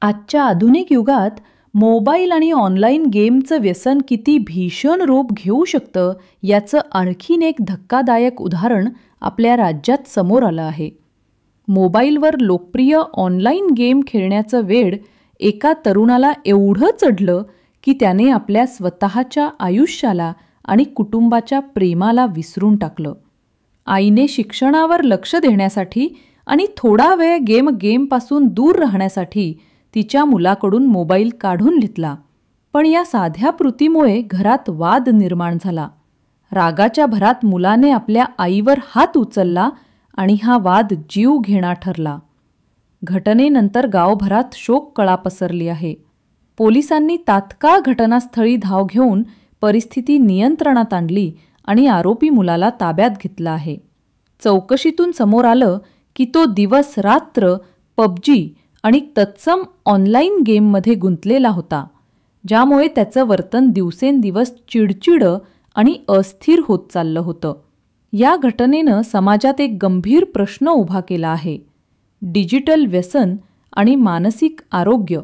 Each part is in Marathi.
आजच्या आधुनिक युगात मोबाईल आणि ऑनलाईन गेमचं व्यसन किती भीषण रूप घेऊ शकतं याचं आणखीन एक धक्कादायक उदाहरण आपल्या राज्यात समोर आलं आहे. मोबाईलवर लोकप्रिय ऑनलाईन गेम खेळण्याचं वेड एका तरुणाला एवढं चढलं की त्याने आपल्या स्वतःच्या आयुष्याला आणि कुटुंबाच्या प्रेमाला विसरून टाकलं. आईने शिक्षणावर लक्ष देण्यासाठी आणि थोडा वेळ गेमपासून दूर राहण्यासाठी तिच्या मुलाकडून मोबाईल काढून घेतला. पण या साध्या कृतीमुळे घरात वाद निर्माण झाला. रागाच्या भरात मुलाने आपल्या आईवर हात उचलला आणि हा वाद जीवघेणा ठरला. घटनेनंतर गावभरात शोककळा पसरली आहे. पोलिसांनी तात्काळ घटनास्थळी धाव घेऊन परिस्थिती नियंत्रणात आणली आणि आरोपी मुलाला ताब्यात घेतला आहे. चौकशीतून समोर आलं की तो दिवस रात्र पबजी आणि तत्सम ऑनलाईन गेममध्ये गुंतलेला होता, ज्यामुळे त्याचं वर्तन दिवसेंदिवस चिडचिडं आणि अस्थिर होत चाललं होतं. या घटनेनं समाजात एक गंभीर प्रश्न उभा केला आहे. डिजिटल व्यसन आणि मानसिक आरोग्य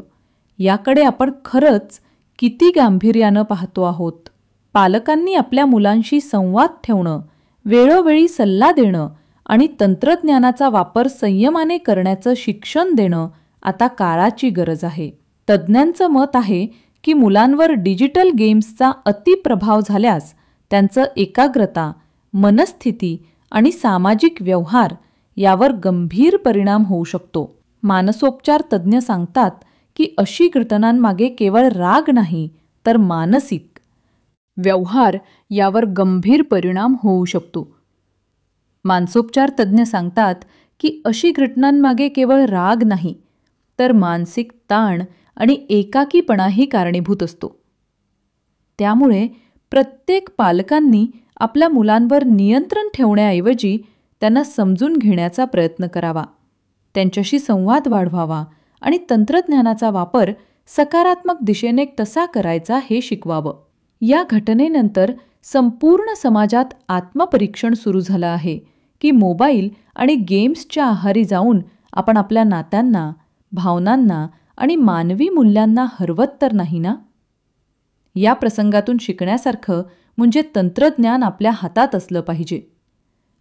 याकडे आपण खरंच किती गांभीर्यानं पाहतो आहोत? पालकांनी आपल्या मुलांशी संवाद ठेवणं, वेळोवेळी सल्ला देणं आणि तंत्रज्ञानाचा वापर संयमाने करण्याचं शिक्षण देणं आता काळाची गरज आहे. तज्ज्ञांचं मत आहे की मुलांवर डिजिटल गेम्सचा अतिप्रभाव झाल्यास त्यांचं एकाग्रता, मनस्थिती आणि सामाजिक व्यवहार यावर गंभीर परिणाम होऊ शकतो. मानसोपचार तज्ज्ञ सांगतात की अशी घटनांमागे केवळ राग नाही तर मानसिक व्यवहार यावर गंभीर परिणाम होऊ शकतो. मानसोपचार तज्ज्ञ सांगतात की अशी घटनांमागे केवळ राग नाही तर मानसिक ताण आणि एकाकीपणाही कारणीभूत असतो. त्यामुळे प्रत्येक पालकांनी आपल्या मुलांवर नियंत्रण ठेवण्याऐवजी त्यांना समजून घेण्याचा प्रयत्न करावा, त्यांच्याशी संवाद वाढवावा आणि तंत्रज्ञानाचा वापर सकारात्मक दिशेने कसा करायचा हे शिकवावं. या घटनेनंतर संपूर्ण समाजात आत्मपरीक्षण सुरू झालं आहे की मोबाईल आणि गेम्सच्या आहारी जाऊन आपण आपल्या नात्यांना, भावनांना आणि मानवी मूल्यांना हरवत तर नाही ना? या प्रसंगातून शिकण्यासारखं म्हणजे तंत्रज्ञान आपल्या हातात असलं पाहिजे.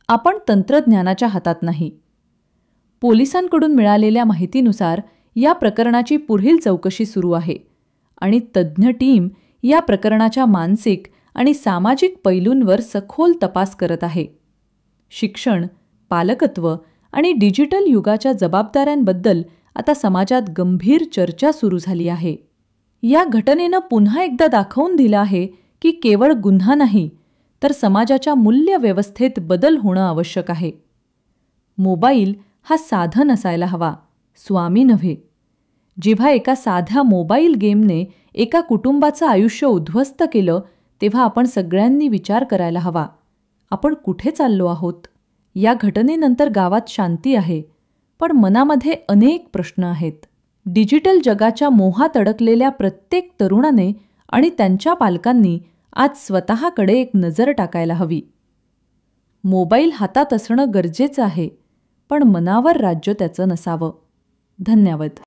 आपण तंत्रज्ञानाच्या हातात नाही. पोलिसांकडून मिळालेल्या माहितीनुसार या प्रकरणाची पुढील चौकशी सुरू आहे आणि तज्ज्ञ टीम या प्रकरणाच्या मानसिक आणि सामाजिक पैलूंवर सखोल तपास करत आहे. शिक्षण, पालकत्व आणि डिजिटल युगाच्या जबाबदाऱ्यांबद्दल आता समाजात गंभीर चर्चा सुरू झाली आहे. या घटनेनं पुन्हा एकदा दाखवून दिलं आहे की केवळ गुन्हा नाही तर समाजाच्या मूल्य व्यवस्थेत बदल होणं आवश्यक आहे. मोबाईल हा साधन असायला हवा, स्वामी नव्हे. जेव्हा एका साध्या मोबाईल गेमने एका कुटुंबाचं आयुष्य उद्ध्वस्त केलं तेव्हा आपण सगळ्यांनी विचार करायला हवा, आपण कुठे चाललो आहोत? या घटनेनंतर गावात शांती आहे, पण मनामध्ये अनेक प्रश्न आहेत. डिजिटल जगाच्या मोहात अडकलेल्या प्रत्येक तरुणाने आणि त्यांच्या पालकांनी आज स्वतःकडे एक नजर टाकायला हवी. मोबाईल हातात असणं गरजेचं आहे, पण मनावर राज्य त्याचं नसावं. धन्यवाद.